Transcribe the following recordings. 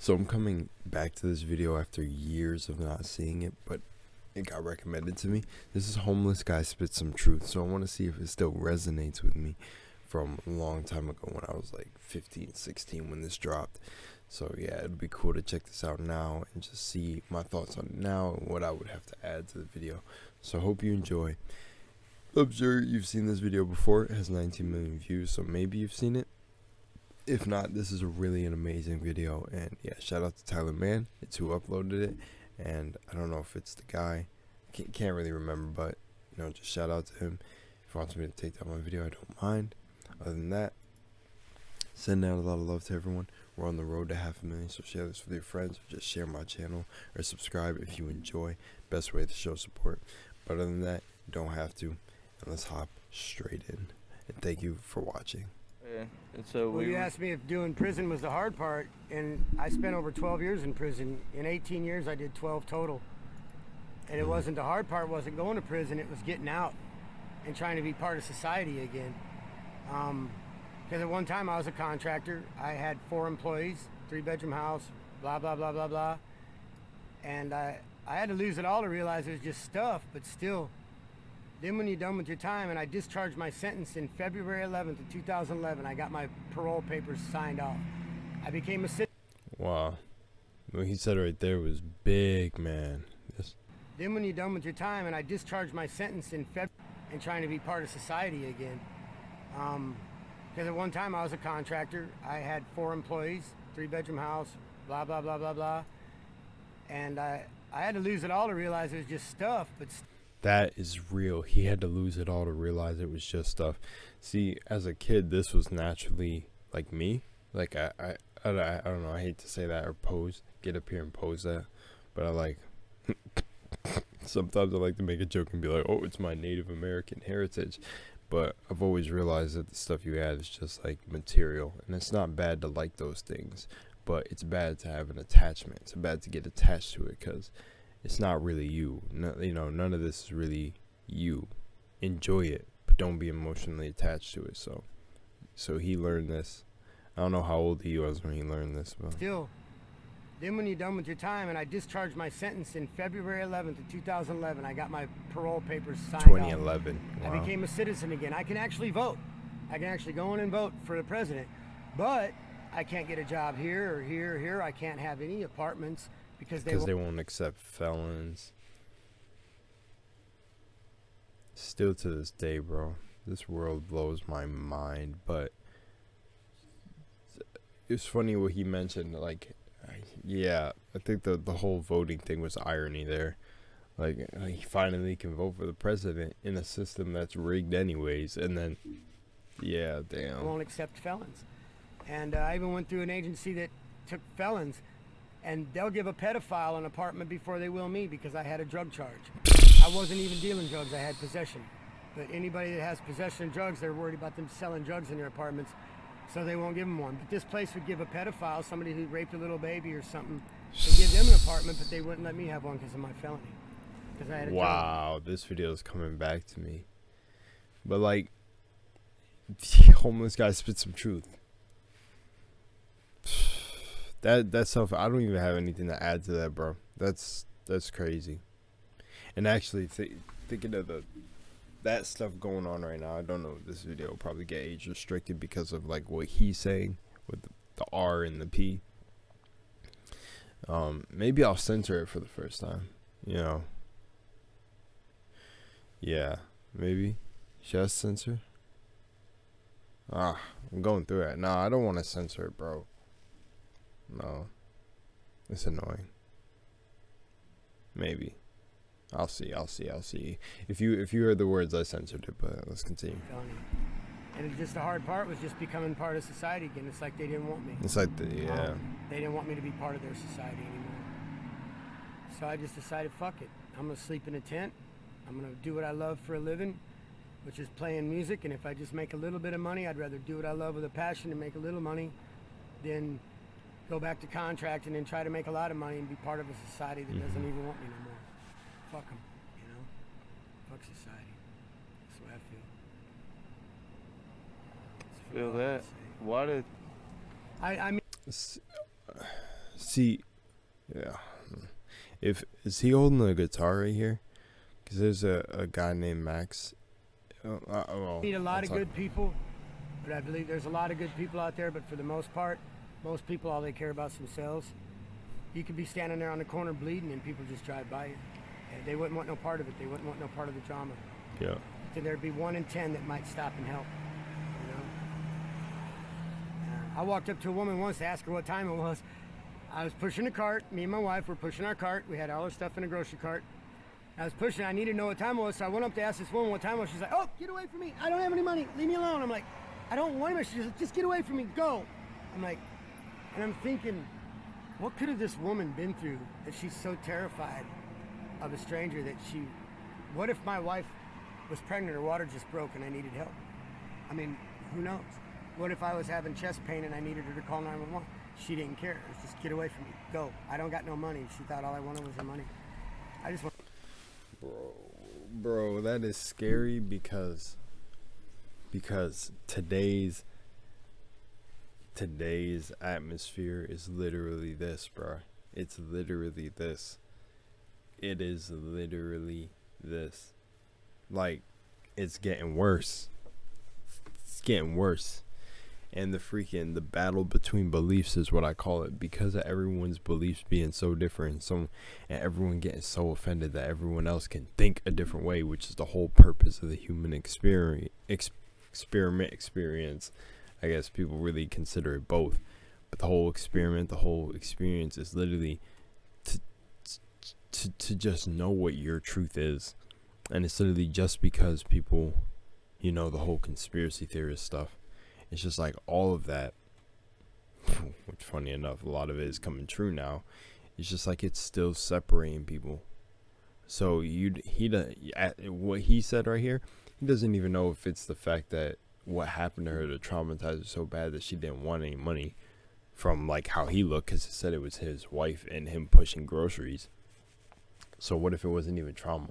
So I'm coming back to this video after years of not seeing it, but it got recommended to me. This is Homeless Guy Spit Some Truth, so I want to see if it still resonates with me from a long time ago when I was like 15, 16 when this dropped. So yeah, it'd be cool to check this out now and just see my thoughts on it now and what I would have to add to the video. So I hope you enjoy. I'm sure you've seen this video before. It has 19 million views, so maybe you've seen it. If not, this is an amazing video, and yeah, shout out to Mann. It's who uploaded it, and I don't know if it's the guy. I can't really remember, but you know, just shout out to him. If he wants me to take down my video, I don't mind. Other than that, send out a lot of love to everyone. We're on the road to 500,000, so share this with your friends, or just share my channel, or subscribe if you enjoy. Best way to show support. But other than that, you don't have to. And let's hop straight in. And thank you for watching. Yeah, and so well, you asked me if doing prison was the hard part, and I spent over 12 years in prison. In 18 years, I did 12 total. And it wasn't the hard part, wasn't going to prison, it was getting out and trying to be part of society again. Because at one time I was a contractor. I had 4 employees, 3-bedroom house, blah, blah, blah, blah, blah. And I had to lose it all to realize it was just stuff, but still. Then when you're done with your time, and I discharged my sentence in February 11th of 2011, I got my parole papers signed off. I became a citizen. Wow. What he said right there was big, man. Then when you're done with your time, and I discharged my sentence in February and trying to be part of society again. Because at one time I was a contractor. I had 4 employees, 3-bedroom house, blah, blah, blah, blah, blah. And I had to lose it all to realize it was just stuff, but that is real. He had to lose it all to realize it was just stuff. See, as a kid, this was naturally like me. Like I don't know. I hate to say that or get up here and pose that, but I like. Sometimes I like to make a joke and be like, "Oh, it's my Native American heritage," but I've always realized that the stuff you add is just like material, and it's not bad to like those things, but it's bad to have an attachment. It's bad to get attached to it because it's not really you. No, you know, none of this is really you. Enjoy it, but don't be emotionally attached to it. So he learned this. I don't know how old he was when he learned this, but still. Then when you're done with your time, and I discharged my sentence in February 11th of 2011, I got my parole papers signed 2011. Wow. I became a citizen again. I can actually vote. I can actually go in and vote for the president, but I can't get a job here or here or here. I can't have any apartments. Because they won't accept felons. Still to this day, bro, this world blows my mind. But it's funny what he mentioned. Like, yeah, I think the whole voting thing was irony there. Like, he finally can vote for the president in a system that's rigged anyways. And then, yeah, damn. Won't accept felons. And I even went through an agency that took felons. And they'll give a pedophile an apartment before they will me because I had a drug charge. I wasn't even dealing drugs, I had possession. But anybody that has possession of drugs, they're worried about them selling drugs in their apartments, so they won't give them one. But this place would give a pedophile, somebody who raped a little baby or something, and give them an apartment, but they wouldn't let me have one because of my felony. Because I had a drug. This video is coming back to me. But like, Homeless Guy Spit Some Truth. That stuff, I don't even have anything to add to that, bro. That's crazy. And actually, thinking of that stuff going on right now, I don't know. This video will probably get age restricted because of like what he's saying with the R and the P. Maybe I'll censor it for the first time. You know. Yeah, maybe. Should I censor? I'm going through it. No, I don't want to censor it, bro. No, it's annoying. Maybe. I'll see. If you heard the words, I censored it, but let's continue. And just the hard part was just becoming part of society again. It's like they didn't want me. It's like they didn't want me to be part of their society anymore. So I just decided, fuck it. I'm gonna sleep in a tent. I'm gonna do what I love for a living, which is playing music. And if I just make a little bit of money, I'd rather do what I love with a passion and make a little money than go back to contracting and try to make a lot of money and be part of a society that doesn't even want me no more. Fuck them, you know? Fuck society. That's the way I feel. Feel that? Why did... I mean... See, yeah. Is he holding a guitar right here? Because there's a guy named Max. Meet a lot of good people, but I believe there's a lot of good people out there, but for the most part, most people, all they care about is themselves. You could be standing there on the corner bleeding and people just drive by you. And they wouldn't want no part of it. They wouldn't want no part of the drama. Yeah. So there'd be 1 in 10 that might stop and help. You know? I walked up to a woman once to ask her what time it was. I was pushing a cart. Me and my wife were pushing our cart. We had all our stuff in a grocery cart. I was pushing. I needed to know what time it was, so I went up to ask this woman what time it was. She's like, "Oh, get away from me. I don't have any money. Leave me alone." I'm like, "I don't want any money." She's like, "Just get away from me. Go." I'm like, and I'm thinking, what could have this woman been through that she's so terrified of a stranger that she... What if my wife was pregnant, her water just broke, and I needed help? I mean, who knows? What if I was having chest pain and I needed her to call 911? She didn't care. It was just, get away from me. Go. I don't got no money. She thought all I wanted was her money. I just want... Bro, that is scary because today's atmosphere is literally this, bro. It's literally this. It is literally this. Like, it's getting worse. It's getting worse. And the battle between beliefs is what I call it, because of everyone's beliefs being so different, and everyone getting so offended that everyone else can think a different way, which is the whole purpose of the human experience. I guess people really consider it both, but the whole experience is literally to just know what your truth is. And it's literally just because people, the whole conspiracy theorist stuff. It's just like all of that, which funny enough, a lot of it is coming true now. It's just like it's still separating people. So what he said right here, he doesn't even know if it's the fact that what happened to her to traumatize her so bad that she didn't want any money from like how he looked, because he said it was his wife and him pushing groceries. So what if it wasn't even trauma?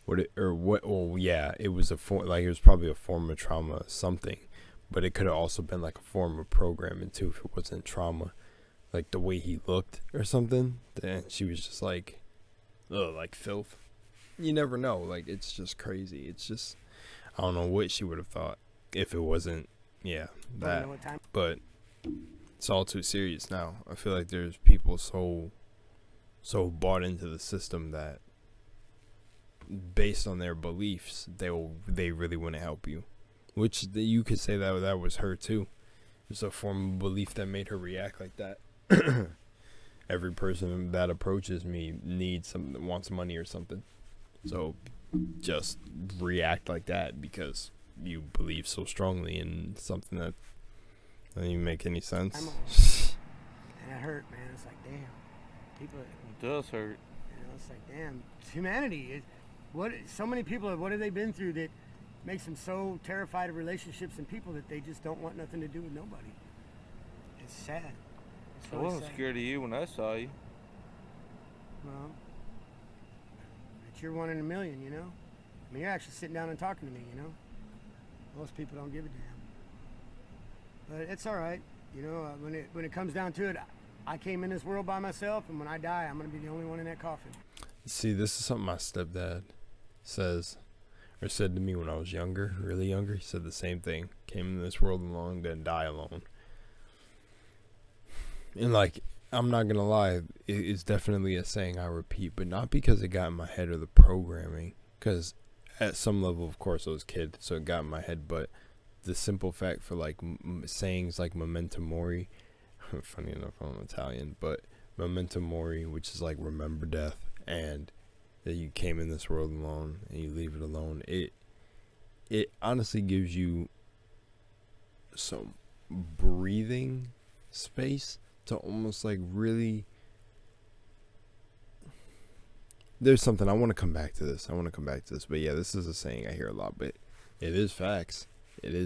It was it was probably a form of trauma, something. But it could have also been like a form of programming too, if it wasn't trauma, like the way he looked or something. Then she was just like, ugh, like filth. You never know. Like, it's just crazy. It's just, I don't know what she would have thought if it wasn't, that. But it's all too serious now. I feel like there's people so bought into the system that based on their beliefs, they really want to help you. Which you could say that was her too. It's a form of belief that made her react like that. Every person that approaches me needs something, wants money or something. So just react like that because you believe so strongly in something that doesn't even make any sense. And it hurt, man. It's like, damn. People. It does hurt. It's like, damn. It's humanity. So many people, what have they been through that makes them so terrified of relationships and people that they just don't want nothing to do with nobody? It's sad. I wasn't scared of you when I saw you. Well, but you're 1 in a million, I mean, you're actually sitting down and talking to me, Most people don't give a damn. But it's all right, when it comes down to it, I came in this world by myself, and when I die, I'm going to be the only one in that coffin. See, this is something my stepdad said to me when I was younger, really younger. He said the same thing. Came into this world alone, then die alone. And like, I'm not gonna lie, it's definitely a saying I repeat, but not because it got in my head or the programming, because at some level, of course, I was a kid, so it got in my head, but the simple fact for like sayings like memento mori, funny enough, I'm Italian, but memento mori, which is like remember death, and that you came in this world alone and you leave it alone, it honestly gives you some breathing space to almost like really, there's something, I want to come back to this, but yeah, this is a saying I hear a lot, but it is facts. And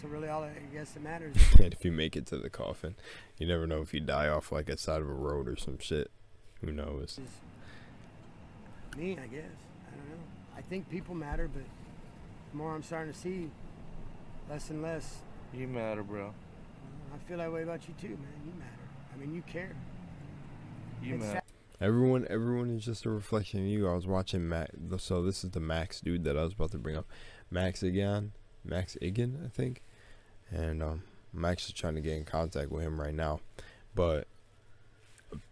so really all I guess that matters and if you make it to the coffin, you never know if you die off like a side of a road or some shit. Who knows? Me, I guess. I don't know. I think people matter, but the more I'm starting to see, less and less. You matter, bro. I feel that way about you too, man. You matter. I mean, you care. You It's man. sad. Everyone is just a reflection of you. I was watching Max. So this is the Max dude that I was about to bring up. Max Igan, I think. And I'm actually trying to get in contact with him right now. But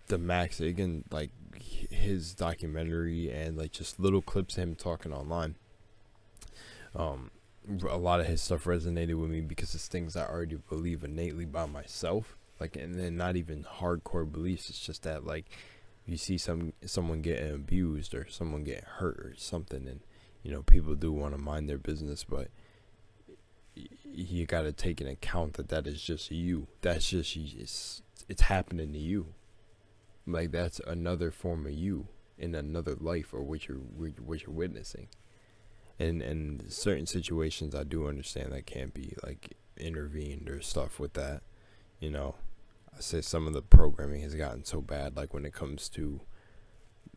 the Max Igan, like his documentary and like just little clips of him talking online. A lot of his stuff resonated with me because it's things I already believe innately by myself. Like, and then not even hardcore beliefs. It's just that like you see someone getting abused or someone getting hurt or something, and you know people do want to mind their business, but you got to take into account that is just you. That's just you. It's happening to you. Like that's another form of you in another life, or what you're witnessing. And in certain situations, I do understand that can't be like intervened or stuff with that. You know, I say some of the programming has gotten so bad, like when it comes to,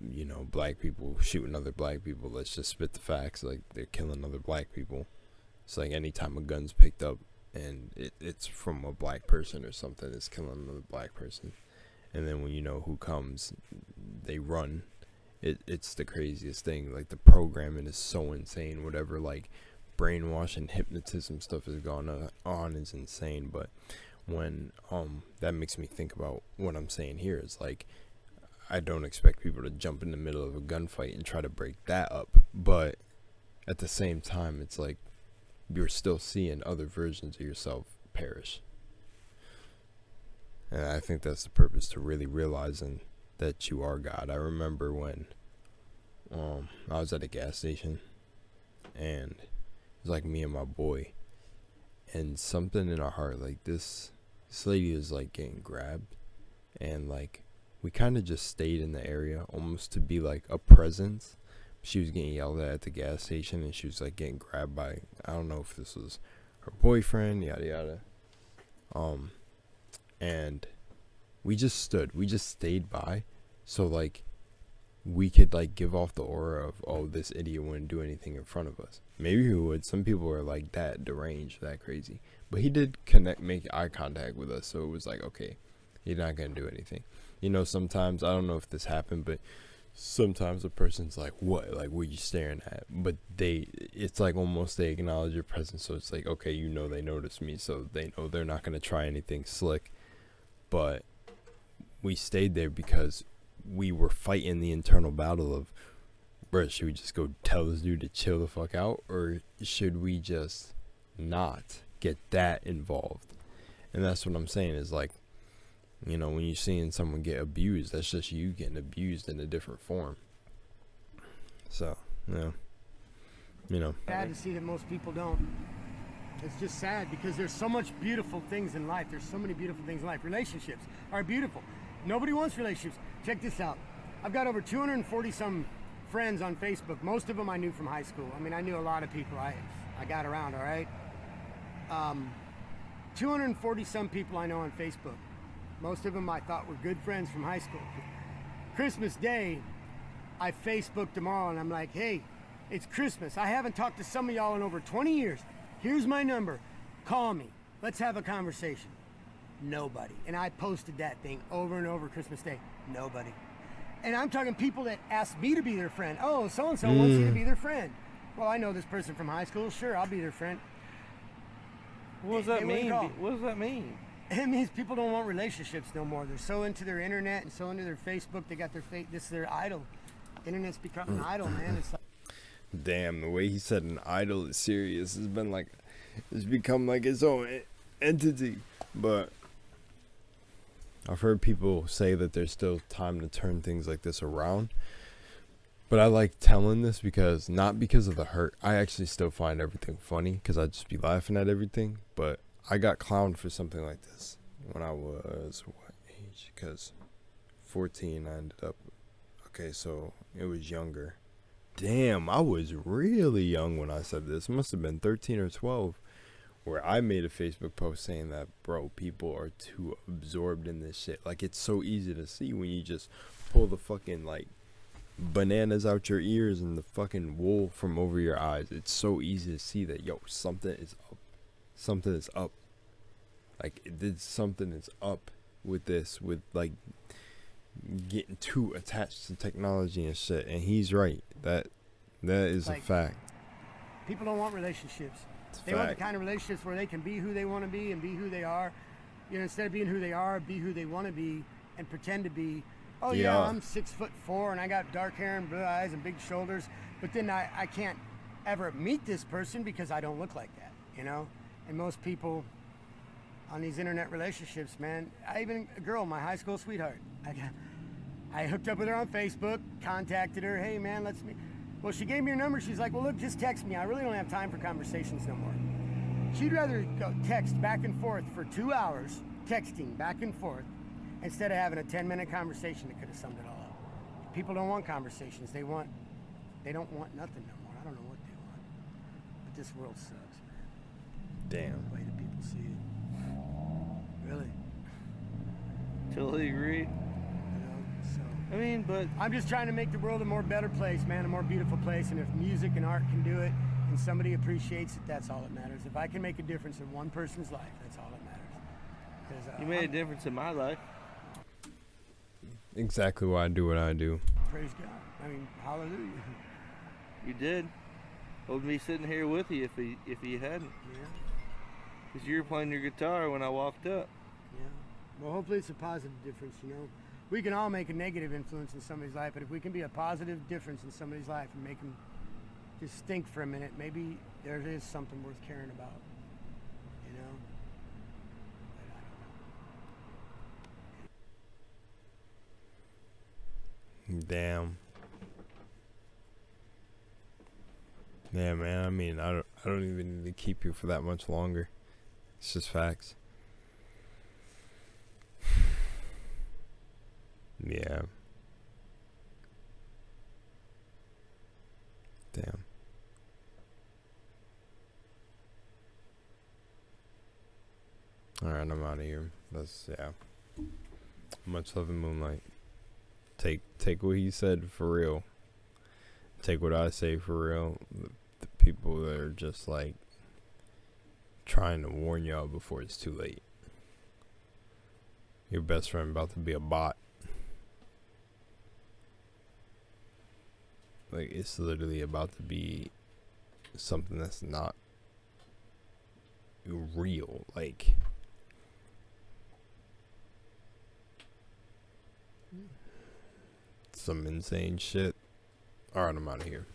you know, black people shooting other black people. Let's just spit the facts. Like they're killing other black people. It's like anytime a gun's picked up and it's from a black person or something, it's killing another black person. And then when you know who comes, they run. It's the craziest thing. Like the programming is so insane. Whatever like brainwashing, hypnotism stuff has gone on is insane. But when that makes me think about what I'm saying here is like I don't expect people to jump in the middle of a gunfight and try to break that up. But at the same time, it's like you're still seeing other versions of yourself perish. And I think that's the purpose, to really realizing that you are God. I remember when I was at a gas station and it was like me and my boy, and something in our heart, like this lady is like getting grabbed, and like we kind of just stayed in the area almost to be like a presence. She was getting yelled at the gas station, and she was like getting grabbed by, I don't know if this was her boyfriend, yada yada. And we just stayed by, so like we could like give off the aura of, oh, this idiot wouldn't do anything in front of us. Maybe he would. Some people are like that deranged, that crazy, but he did make eye contact with us, so it was like, okay, he's not gonna do anything. You know, sometimes, I don't know if this happened, but sometimes a person's like, what are you staring at? But it's like almost they acknowledge your presence, so it's like, okay, you know, they noticed me, so they know they're not gonna try anything slick. But we stayed there because we were fighting the internal battle of, bro, should we just go tell this dude to chill the fuck out, or should we just not get that involved? And that's what I'm saying is like, you know, when you're seeing someone get abused, that's just you getting abused in a different form. So, yeah, you know. Sad to see that most people don't. It's just sad because there's so much beautiful things in life. There's so many beautiful things in life. Relationships are beautiful. Nobody wants relationships. Check this out. I've got over 240 some friends on Facebook. Most of them I knew from high school. I mean, I knew a lot of people. I got around, all right? 240 some people I know on Facebook. Most of them I thought were good friends from high school. Christmas Day, I Facebooked them all, and I'm like, hey, it's Christmas. I haven't talked to some of y'all in over 20 years. Here's my number. Call me. Let's have a conversation. Nobody. And I posted that thing over and over Christmas Day. Nobody. And I'm talking people that asked me to be their friend. Oh, so-and-so wants you to be their friend. Well, I know this person from high school. Sure, I'll be their friend. What does that mean? What does that mean? It means people don't want relationships no more. They're so into their internet and so into their Facebook. They got this is their idol. Internet's become an idol, man. It's like, Damn, the way he said an idol is serious. It's become like its own entity. But I've heard people say that there's still time to turn things like this around. But I like telling this because, not because of the hurt. I actually still find everything funny because I just be laughing at everything. But I got clowned for something like this when I was, what age? Because 14, I ended up, okay, so it was younger. Damn, I was really young when I said this. It must have been 13 or 12, where I made a Facebook post saying that, bro, people are too absorbed in this shit. Like, it's so easy to see when you just pull the fucking, like, bananas out your ears and the fucking wool from over your eyes. It's so easy to see that, yo, something is up. Something is up. Like, there's something that's up with this, with like getting too attached to technology and shit. And he's right. That is Like, a fact. People don't want relationships. It's a They want the fact. kind of relationships where they can be who they want to be and be who they are. You know, instead of being who they are, be who they want to be and pretend to be. Oh yeah, Yeah. I'm 6'4" and I got dark hair and blue eyes and big shoulders. But then I can't ever meet this person because I don't look like that, you know? And most people on these internet relationships, man, a girl, my high school sweetheart, I hooked up with her on Facebook, contacted her, hey man, let's meet. Well, she gave me her number. She's like, well, look, just text me. I really don't have time for conversations no more. She'd rather go text back and forth for 2 hours, texting back and forth, instead of having a 10-minute conversation that could have summed it all up. People don't want conversations. They don't want nothing no more. I don't know what they want. But this world sucks, man. Damn. The way that people see it. Really. Totally agree. You know, so. I mean, but I'm just trying to make the world a more better place, man, a more beautiful place. And if music and art can do it and somebody appreciates it, that's all that matters. If I can make a difference in one person's life, that's all that matters. 'Cause, you made a difference in my life. Exactly why I do what I do. praise God. I mean, hallelujah. You did. I would be sitting here with you if you hadn't. Yeah, Because you were playing your guitar when I walked up. yeah. Well, hopefully it's a positive difference, you know. We can all make a negative influence in somebody's life, but if we can be a positive difference in somebody's life and make them just think for a minute, maybe there is something worth caring about, you know. But I don't know. Damn. Yeah, man. I mean, I don't even need to keep you for that much longer. It's just facts. Yeah. Damn. All right, I'm out of here. Yeah. Much love and moonlight. Take what he said for real. Take what I say for real. The people that are just like trying to warn y'all before it's too late. Your best friend about to be a bot. Like, it's literally about to be something that's not real. Like, some insane shit. Alright, I'm out of here.